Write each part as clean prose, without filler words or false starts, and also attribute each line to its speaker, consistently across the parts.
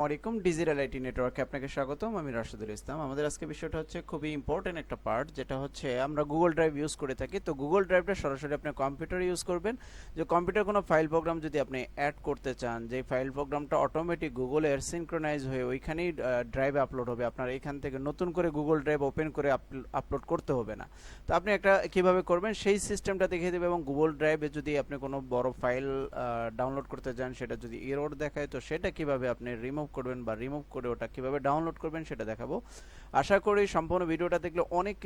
Speaker 1: আসসালামাইকুম digital IT নেটওয়ার্কে আপনাকে স্বাগতম। আমি রাশেদুল ইসলাম। আমাদের আজকে বিষয়টা হচ্ছে খুবই ইম্পর্টেন্ট একটা পার্ট, যেটা হচ্ছে আমরা গুগল ড্রাইভ ইউজ করে থাকি। তো গুগল ড্রাইভটা সরাসরি আপনি কম্পিউটারে ইউজ করবেন। যে কম্পিউটার কোনো ফাইল প্রোগ্রাম যদি আপনি অ্যাড করতে চান, যে ফাইল প্রোগ্রামটা অটোমেটিক গুগলের সিনক্রোনাইজ হয়ে ওইখানেই ড্রাইভে আপলোড হবে। আপনার এখান থেকে নতুন করে গুগল ড্রাইভ ওপেন করে আপলোড করতে হবে না। তো আপনি একটা কিভাবে করবেন সেই সিস্টেমটা দেখিয়ে দেবে। এবং গুগল ড্রাইভে যদি আপনি কোনো বড় ফাইল ডাউনলোড করতে চান, সেটা যদি এরর দেখায়, তো সেটা কিভাবে আপনি রিমুভ করবেন বা রিমুভ করে ওটা কিভাবে ডাউনলোড করবেন সেটা দেখাবো। আশা করি সম্পূর্ণ ভিডিওটা দেখলে অনেক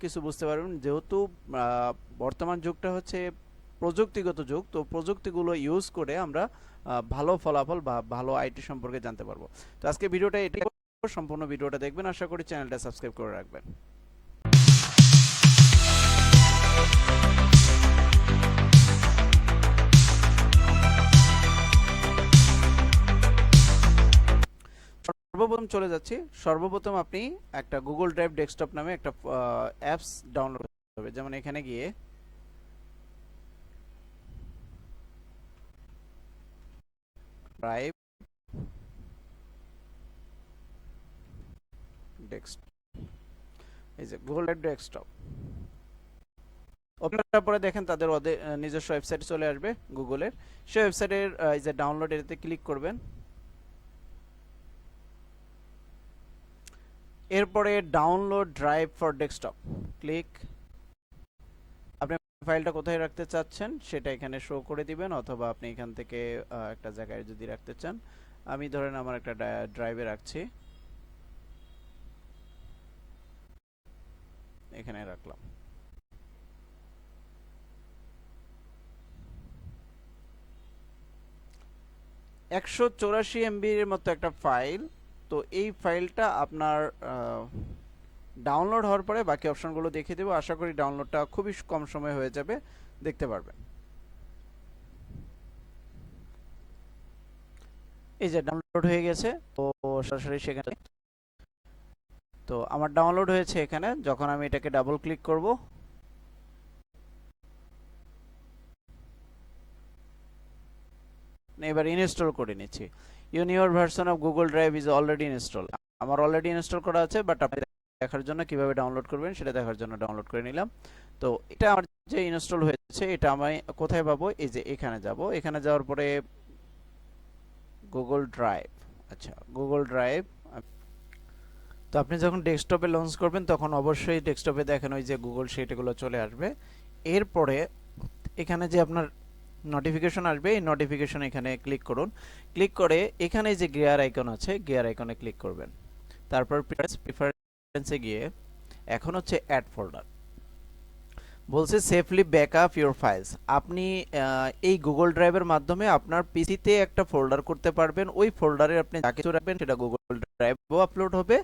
Speaker 1: কিছু বুঝতে পারবেন। যেহেতু বর্তমান যুগটা হচ্ছে প্রযুক্তিগত যুগ, তো প্রযুক্তিগুলো ইউজ করে আমরা ভালো ফলাফল বা ভালো আইটি সম্পর্কে জানতে পারবো। তো আজকে ভিডিওটা এটাই, সম্পূর্ণ ভিডিওটা দেখবেন। আশা করি চ্যানেলটা সাবস্ক্রাইব করে রাখবেন। সর্বপ্রথম চলে যাচ্ছি। সর্বপ্রথম আপনি একটা গুগল ড্রাইভ ডেস্কটপ নামে একটা অ্যাপস ডাউনলোড করতে হবে। যেমন এখানে গিয়ে ড্রাইভ ডেস্ক, এই যে গুগল ড্রাইভ ডেস্কটপ ওপেন করার পরে দেখেন তাদের ওদের নিজস্ব ওয়েবসাইট চলে আসবে গুগলের। সেই ওয়েবসাইটের এই যে ডাউনলোড, এটাতে ক্লিক করবেন। এরপরে download drive for desktop click. আপনি ফাইলটা কোথায় রাখতে চাচ্ছেন সেটা এখানে শো করে দিবেন, অথবা আপনি এখান থেকে একটা জায়গায় যদি রাখতে চান, আমি ধরেন আমার একটা ড্রাইভে রাখছি, এখানে রাখলাম। 184 MB-র মতো একটা ফাইল। তো এই ফাইলটা আপনার ডাউনলোড হওয়ার পরে বাকি অপশনগুলো দেখিয়ে দেবো। আশা করি ডাউনলোডটা খুবই কম সময় হয়ে যাবে, দেখতে পারবেন। এই যে ডাউনলোড হয়ে গেছে, তো সরাসরি সেখানে, তো আমার ডাউনলোড হয়েছে এখানে। যখন আমি এটাকে ডাবল ক্লিক করব, এবার ইনস্টল করে নিচ্ছি। Your version of Google drive is already install. আমার অলরেডি ইনস্টল করা আছে, বাট আপনি দেখার জন্য কিভাবে ডাউনলোড করবেন সেটা দেখার জন্য ডাউনলোড করে নিলাম। তো এটা আমার যে ইনস্টল হয়েছে, এটা আমি কোথায় পাবো? এই যে এখানে যাব। এখানে যাওয়ার পরে গুগল ড্রাইভ, আচ্ছা গুগল ড্রাইভ। তো আপনি যখন ডেস্কটপে লঞ্চ করবেন তখন অবশ্যই ডেস্কটপে দেখেন ওই যে গুগল শিটগুলো চলে আসবে। এরপরে এখানে যে আপনার নোটিফিকেশন আসবে, এই নোটিফিকেশন এখানে ক্লিক করুন। ক্লিক করে এখানে যে গিয়ার আইকন আছে, গিয়ার আইকনে ক্লিক করবেন। তারপর প্রিফারেন্সে গিয়ে এখন হচ্ছে অ্যাড ফোল্ডার, বলছে সেফলি ব্যাকআপ ইওর ফাইলস। আপনি এই গুগল ড্রাইভের মাধ্যমে আপনার পিসিতে একটা ফোল্ডার করতে পারবেন। ওই ফোল্ডারে আপনি যা কিছু রাখবেন সেটা গুগল ড্রাইভেও আপলোড হবে,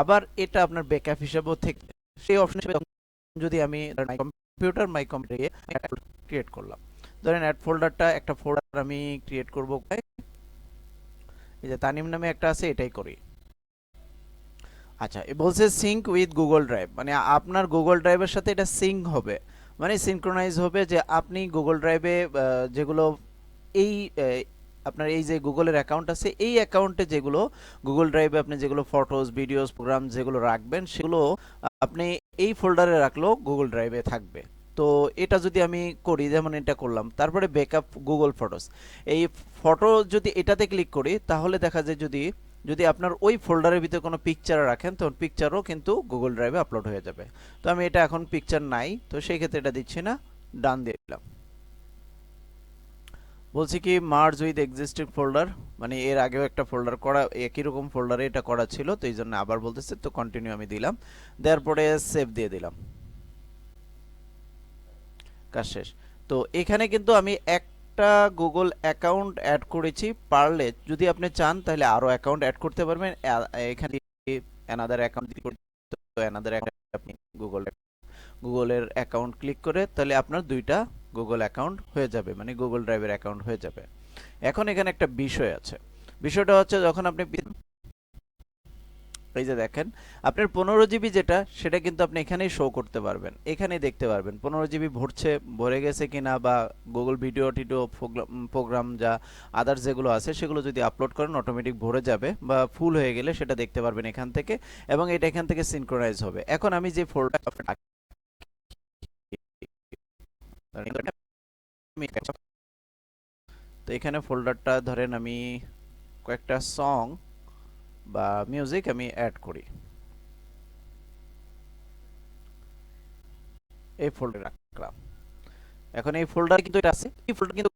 Speaker 1: আবার এটা আপনার ব্যাকআপ হিসেবেও থেকে সেই অপশন। যদি আমি মাই কম্পিউটার ক্রিয়েট করলাম, ধরেন অ্যাড ফোল্ডারটা, একটা ফোল্ডার আমি ক্রিয়েট করব, এই যে তানিম নামে একটা আছে, এটাই করি। আচ্ছা, এ বলছে সিঙ্ক উইথ গুগল ড্রাইভ, মানে আপনার গুগল ড্রাইভের সাথে এটা সিঙ্ক হবে, মানে সিনক্রোনাইজ হবে। যে আপনি গুগল ড্রাইভে যেগুলো এই আপনার এই যে গুগলের অ্যাকাউন্ট আছে, এই অ্যাকাউন্টে যেগুলো গুগল ড্রাইভে আপনি যেগুলো ফটোস, ভিডিওস, প্রোগ্রাম যেগুলো রাখবেন, সেগুলো আপনি এই ফোল্ডারে রাখলেও গুগল ড্রাইভে থাকবে। তো এটা যদি আমি করি, যেমন এটা করলাম, তারপরে ব্যাকআপ গুগল ফটোস, এই ফটো যদি এটাতে ক্লিক করি, তাহলে দেখা যায় যদি যদি আপনার ওই ফোল্ডারের ভিতরে কোনো পিকচার রাখেন, তখন পিকচারও কিন্তু গুগল ড্রাইভে আপলোড হয়ে যাবে। তো আমি এটা এখন পিকচার নাই, তো সেই ক্ষেত্রে এটা দিচ্ছি না, ডান দিয়ে দিলাম। বলছি কি মার্জ উইথ এক্সিস্টিং ফোল্ডার, মানে এর আগেও একটা ফোল্ডার করা, একই রকম ফোল্ডারে এটা করা ছিল, তো এই জন্য আবার বলতেছে। তো কন্টিনিউ আমি দিলাম, দেওয়ার পরে সেভ দিয়ে দিলাম, কাজ শেষ। তো এখানে কিন্তু আমি একটা গুগল অ্যাকাউন্ট অ্যাড করেছি। পারলে যদি আপনি চান তাহলে আরো অ্যাকাউন্ট অ্যাড করতে পারবেন। এখানে অ্যানাদার অ্যাকাউন্ট, তো অ্যানাদার অ্যাকাউন্ট আপনি গুগলের অ্যাকাউন্ট ক্লিক করে তাহলে আপনার দুইটা গুগল অ্যাকাউন্ট হয়ে যাবে, মানে গুগল ড্রাইভের অ্যাকাউন্ট হয়ে যাবে। এখন এখানে একটা বিষয় আছে। বিষয়টা হচ্ছে, যখন আপনি এই যে দেখেন আপনার 15 জিবি যেটা সেটা কিন্তু আপনি এখানেই শো করতে পারবেন, এখানেই দেখতে পারবেন 15 জিবি ভরছে, ভরে গেছে কিনা, বা গুগল ভিডিও টিডিও প্রোগ্রাম যা আদার্স যেগুলো আছে সেগুলো যদি আপলোড করেন অটোমেটিক ভরে যাবে, বা ফুল হয়ে গেলে সেটা দেখতে পারবেন এখান থেকে, এবং এটা এখান থেকে সিনক্রোনাইজ হবে। এখন আমি যে ফোল্ডার, তো এখানে ফোল্ডারটা ধরেন আমি কয়েকটা সং বা মিউজিক আমি অ্যাড করি, এই ফোল্ডারে রাখলাম। এখন এই ফোল্ডারে কিন্তু এটা আছে, এই ফোল্ডার কিন্তু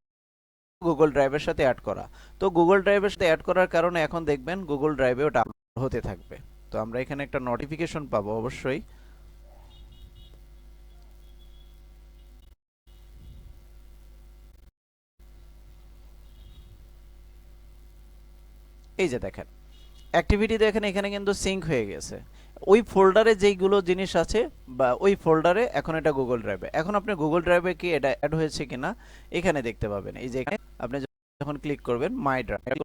Speaker 1: গুগল ড্রাইভের সাথে অ্যাড করা। তো গুগল ড্রাইভের সাথে অ্যাড করার কারণে এখন দেখবেন গুগল ড্রাইভে ওটা আপলোড হতে থাকবে। তো আমরা এখানে একটা নোটিফিকেশন পাবো অবশ্যই। এই যে দেখেন অ্যাক্টিভিটি দেখেন এখানে কিন্তু সিঙ্ক হয়ে গেছে, ওই ফোল্ডারে যেইগুলো জিনিস আছে বা ওই ফোল্ডারে এখন এটা গুগল ড্রাইভে। এখন আপনি গুগল ড্রাইভে কি এটা অ্যাড হয়েছে কিনা এখানে দেখতে পাবেন। এই যে এখানে আপনি যখন ক্লিক করবেন মাই ড্রাইভ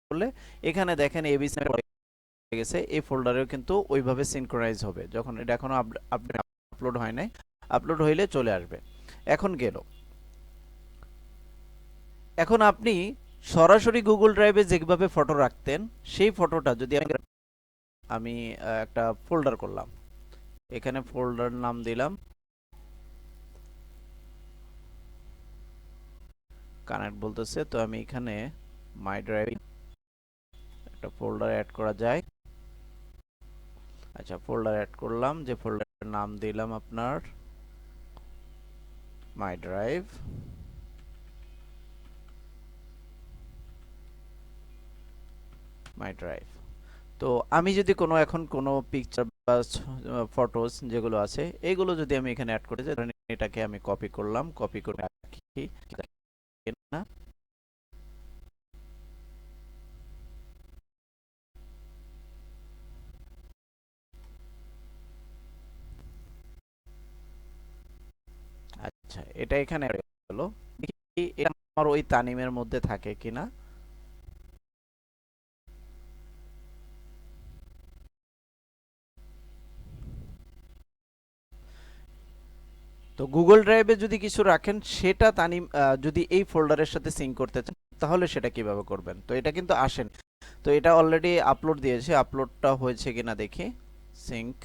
Speaker 1: করলে এখানে দেখেন এবিসি হয়ে গেছে, এই ফোল্ডারেও কিন্তু ওইভাবে সিনক্রোনাইজ হবে। যখন এটা এখনো আপলোড হয় নাই, আপলোড হইলে চলে আসবে। এখন গেল, এখন আপনি সরাসরি গুগল ড্রাইভে যেভাবে ফটো রাখতেন সেই ফটোটা যদি আমি একটা ফোল্ডার করলাম, এখানে ফোল্ডার নাম দিলাম কানেক্ট বলতেছে, তো আমি এখানে মাই ড্রাইভ একটা ফোল্ডার অ্যাড করা যায়। আচ্ছা ফোল্ডার অ্যাড করলাম, যে ফোল্ডারের নাম দিলাম আপনার মাই ড্রাইভ। মাই ড্রাইভ, তো আমি যদি এখন কোনো পিকচার বা ফটোস যেগুলো আছে এইগুলো যদি আমি এখানে অ্যাড করতে চাই, ধরেন এটাকে আমি কপি করলাম, কপি করে রাখি না, আচ্ছা এটা এখানে হলো, দেখি এটা আমার ওই তানিমের মধ্যে থাকে কিনা। তো গুগল ড্রাইভে যদি কিছু রাখেন সেটা তানিম যদি এই ফোল্ডারের সাথে সিঙ্ক করতে চান তাহলে সেটা কিভাবে করবেন। তো এটা কিন্তু আসেন, তো এটা অলরেডি আপলোড দিয়েছে, আপলোডটা হয়েছে কিনা দেখি। সিঙ্ক,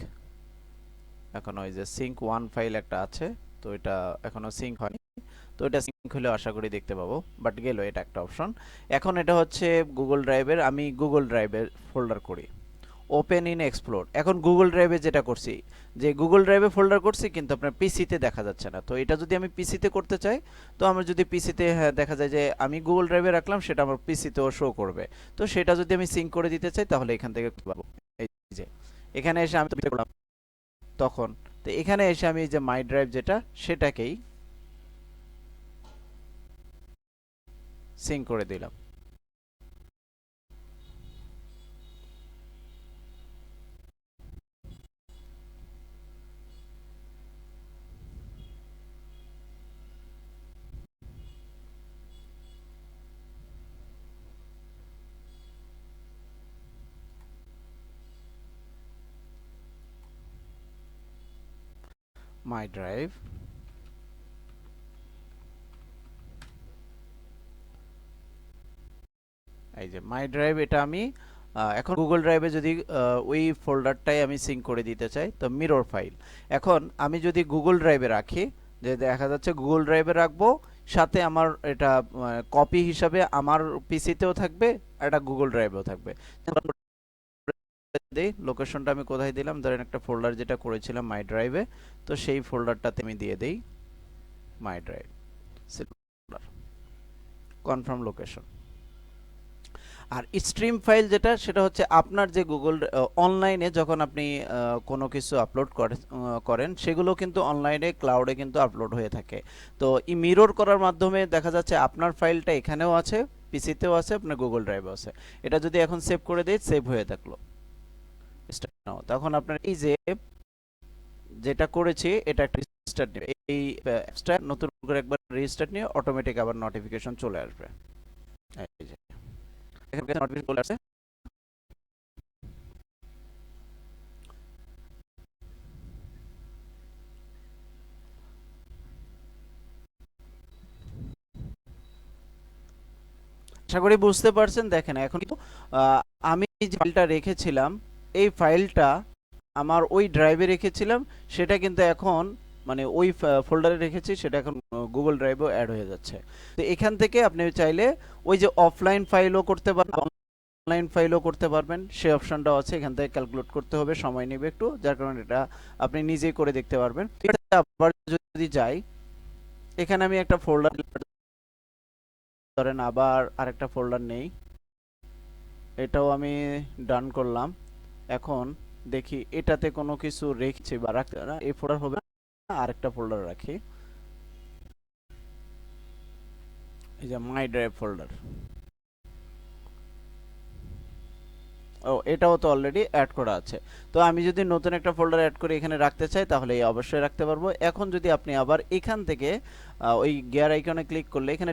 Speaker 1: এখন ওই যে সিঙ্ক ওয়ান ফাইল একটা আছে, তো এটা এখনো সিঙ্ক হয়নি, তো এটা সিঙ্ক হলে আশা করি দেখতে পাবো, বাট গেল এটা একটা অপশন। এখন এটা হচ্ছে গুগল ড্রাইভের, আমি গুগল ড্রাইভের ফোল্ডার করি, ওপেন ইন এক্সপ্লোর। এখন গুগল ড্রাইভে যেটা করছি, যে গুগল ড্রাইভে ফোল্ডার করছি কিন্তু আপনার পিসিতে দেখা যাচ্ছে না, তো এটা যদি আমি পিসিতে করতে চাই, তো আমার যদি পিসিতে দেখা যায় যে আমি গুগল ড্রাইভে রাখলাম সেটা আমার পিসিতেও শো করবে, তো সেটা যদি আমি সিঙ্ক করে দিতে চাই তাহলে এখান থেকে পাবো। এই যে এখানে এসে আমি করলাম তখন, তো এখানে এসে আমি এই যে মাই ড্রাইভ যেটা সেটাকেই সিঙ্ক করে দিলাম। মাই ড্রাইভ, এই যে মাই ড্রাইভ, এটা আমি এখন গুগল ড্রাইভে যদি ওই ফোল্ডারটাই আমি সিঙ্ক করে দিতে চাই, তো মিরর ফাইল। এখন আমি যদি গুগল ড্রাইভে রাখি, যে দেখা যাচ্ছে গুগল ড্রাইভে রাখবো, সাথে আমার এটা কপি হিসাবে আমার পিসিতেও থাকবে, এটা গুগল ড্রাইভেও থাকবে। দেই লোকেশনটা আমি কোথায় দিলাম, ধরেন একটা ফোল্ডার যেটা করেছিলাম মাই ড্রাইভে, তো সেই ফোল্ডারটাতে আমি দিয়ে দেই মাই ড্রাইভ, কনফার্ম লোকেশন। আর স্ট্রিম ফাইল যেটা, সেটা হচ্ছে আপনার যে গুগল অনলাইনে যখন আপনি কোনো কিছু আপলোড করেন সেগুলো কিন্তু অনলাইনে ক্লাউডে কিন্তু আপলোড হয়ে থাকে। তো এই মিরর করার মাধ্যমে দেখা যাচ্ছে আপনার ফাইলটা এখানেও আছে, পিসিতেও আছে, আপনার গুগল ড্রাইভেও আছে। এটা যদি এখন সেভ করে দেই, সেভ হয়ে থাকলো, তখন আপনার এই যে যেটা করেছি এটা একটা রিস্টার্ট নেবে, এই অ্যাপসটা নতুন করে একবার রিস্টার্ট নিয়ে অটোমেটিক আবার নোটিফিকেশন চলে আসবে। এই যে এখানে নোটিফিকেশন চলে আসছে, আশা করি বুঝতে পারছেন। দেখেন এখন কিন্তু আমি যে ফাইলটা রেখেছিলাম, এই ফাইলটা আমার ওই ড্রাইভে রেখেছিলাম, সেটা কিন্তু এখন মানে ওই ফোল্ডারে রেখেছি, সেটা এখন গুগল ড্রাইভেও অ্যাড হয়ে যাচ্ছে। তো এখান থেকে আপনি চাইলে ওই যে অফলাইন ফাইলও করতে পারবেন, অনলাইন ফাইলও করতে পারবেন, সেই অপশনটাও আছে। এখান থেকে ক্যালকুলেট করতে হবে, সময় নেবে একটু, যার কারণে এটা আপনি নিজেই করে দেখতে পারবেন। আবার যদি যাই, এখানে আমি একটা ফোল্ডার ধরেন, আবার আরেকটা ফোল্ডার নেই, এটাও আমি ডান করলাম। এখন দেখি এটাতে কোনো কিছু রেখেছি বা রাখতে না, এই ফোল্ডার হবে না, আরেকটা ফোল্ডার রাখি, এই যে মাই ড্রাইভ ফোল্ডার। ও, এটাও তো অলরেডি অ্যাড করা আছে। তো আমি যদি নতুন একটা ফোল্ডার অ্যাড করে এখানে রাখতে চাই, তাহলে অবশ্যই রাখতে পারবো। এখন যদি আপনি আবার এখান থেকে ওই গিয়ার আইকনে ক্লিক করলে এখানে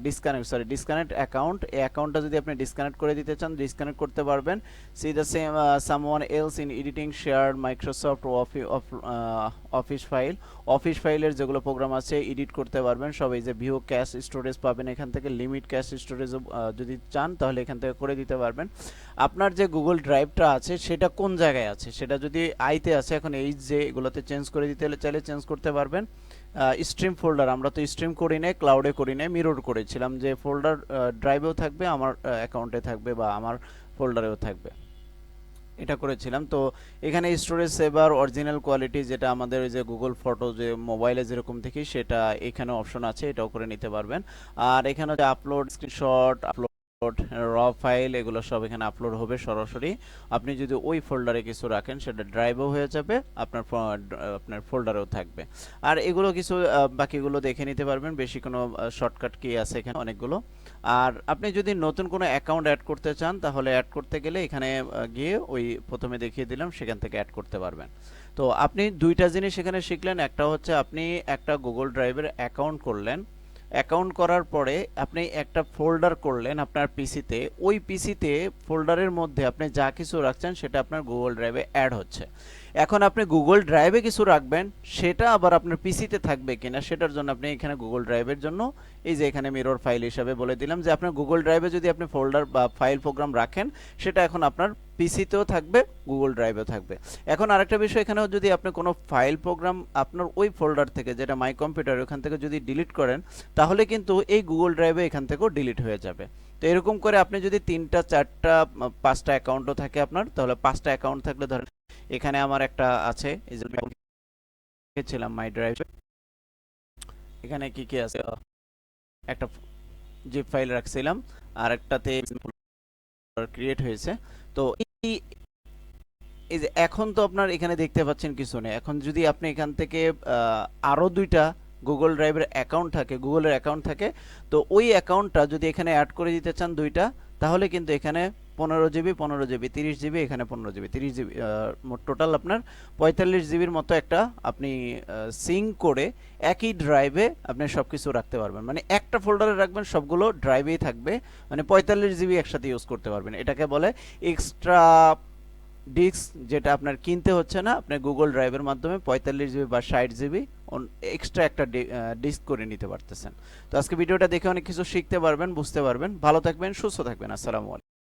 Speaker 1: ডিসকানেক্ট অ্যাকাউন্ট, এই অ্যাকাউন্টটা যদি আপনি ডিসকানেক্ট করে দিতে চান, ডিসকানেক্ট করতে পারবেন। C the same someone else in editing share Microsoft office ফাইলের যেগুলো প্রোগ্রাম আছে এডিট করতে পারবেন সব। এই যে ভিউ ক্যাশ স্টোরেজ পাবেন এখান থেকে, লিমিট ক্যাশ স্টোরেজ যদি চান তাহলে এখান থেকে করে দিতে পারবেন। আপনার যে গুগল ড্রাইভটা আছে সেটা কোন জায়গায় আছে, সেটা যদি আইতে আছে, এখন এই যে এগুলোতে চেঞ্জ করে দিতে চাইলে চেঞ্জ করতে পারবেন। স্ট্রিম ফোল্ডার আমরা তো স্ট্রিম করি নাই, ক্লাউডে করি নাই, মিরর করেছিলাম, যে ফোল্ডার ড্রাইভেও থাকবে, আমার অ্যাকাউন্টে থাকবে বা আমার ফোল্ডারেও থাকবে, এটা করেছিলাম। তো এখানে স্টোরেজ সেভার অরিজিনাল কোয়ালিটি, যেটা আমাদের ওই যে গুগল ফটো যে মোবাইলে যেরকম দেখি, সেটা এখানে অপশন আছে, এটাও করে নিতে পারবেন। আর এখানে হচ্ছে আপলোড স্ক্রিনশট, আপলোড র ফাইল, এগুলো সব এখানে আপলোড হবে সরাসরি। আপনি যদি ওই ফোল্ডারে কিছু রাখেন, সেটা ড্রাইভও হয়ে যাবে, আপনার ফোল্ডারেও থাকবে। আর এগুলো কিছু বাকিগুলো দেখে নিতে পারবেন, বেশি কোনো শর্টকাট কি আছে এখানে অনেকগুলো। আর আপনি যদি নতুন কোনো অ্যাকাউন্ট অ্যাড করতে চান, তাহলে অ্যাড করতে গেলে এখানে গিয়ে ওই প্রথমে দেখিয়ে দিলাম, সেখান থেকে অ্যাড করতে পারবেন। তো আপনি দুইটা জিনিস এখানে শিখলেন। একটা হচ্ছে আপনি একটা গুগল ড্রাইভের অ্যাকাউন্ট করলেন, অ্যাকাউন্ট করার পরে আপনি একটা ফোল্ডার করলেন আপনার পিসিতে, ওই পিসিতে ফোল্ডারের মধ্যে আপনি যা কিছু রাখছেন সেটা আপনার গুগল ড্রাইভে অ্যাড হচ্ছে। এখন আপনি গুগল ড্রাইভে কিছু রাখবেন, সেটা আবার আপনার পিসিতে থাকবে কিনা সেটার জন্য আপনি এখানে গুগল ড্রাইভের জন্য এই যে এখানে মিরর ফাইল হিসাবে বলে দিলাম, যে আপনার গুগল ড্রাইভে যদি আপনি ফোল্ডার বা ফাইল প্রোগ্রাম রাখেন, সেটা এখন আপনার পিসিতেও থাকবে, গুগল ড্রাইভেও থাকবে। এখন আরেকটা বিষয়, এখানেও যদি আপনি কোনো ফাইল প্রোগ্রাম আপনার ওই ফোল্ডার থেকে, যেটা মাই কম্পিউটার, ওখান থেকে যদি ডিলিট করেন, তাহলে কিন্তু এই গুগল ড্রাইভে এখান থেকেও ডিলিট হয়ে যাবে। তো এরকম করে আপনি যদি 3টা 4টা 5টা অ্যাকাউন্টও থাকে আপনার, তাহলে 5টা অ্যাকাউন্ট থাকলে, ধরেন এখানে আমার একটা আছে, এই যে রেখেছিলাম মাই ড্রাইভ, এখানে কি কি আছে, একটা জিপ ফাইল রাখছিলাম, আর একটাতে ক্রিয়েট হয়েছে। তো এই এই যে এখন তো আপনার এখানে দেখতে পাচ্ছেন কিছু নেই। এখন যদি আপনি এখান থেকে আরো 2টা গুগল ড্রাইভের অ্যাকাউন্ট থাকে, গুগলের অ্যাকাউন্ট থাকে, তো ওই অ্যাকাউন্টটা যদি এখানে অ্যাড করে দিতে চান 2টা, তাহলে কিন্তু এখানে 15 জিবি 15 জিবি 30 জিবি, এখানে 15 জিবি 30 জিবি, মোট টোটাল আপনার 45 জিবির মতো একটা আপনি সিঙ্ক করে একই ড্রাইভে আপনি সবকিছু রাখতে পারবেন। মানে একটা ফোল্ডারে রাখবেন, সবগুলো ড্রাইভেই থাকবে, মানে 45 জিবি একসাথে ইউজ করতে পারবেন। এটাকে বলে এক্সট্রা ডিস্ক, যেটা আপনার কিনতে হচ্ছে না, আপনি গুগল ড্রাইভের মাধ্যমে 45 জিবি বা 60 জিবি এক্সট্রা একটা ডিস্ক করে নিতে পারতেছেন। তো আজকে ভিডিওটা দেখে অনেক কিছু শিখতে পারবেন, বুঝতে পারবেন। ভালো থাকবেন, সুস্থ থাকবেন। আসসালামু আলাইকুম।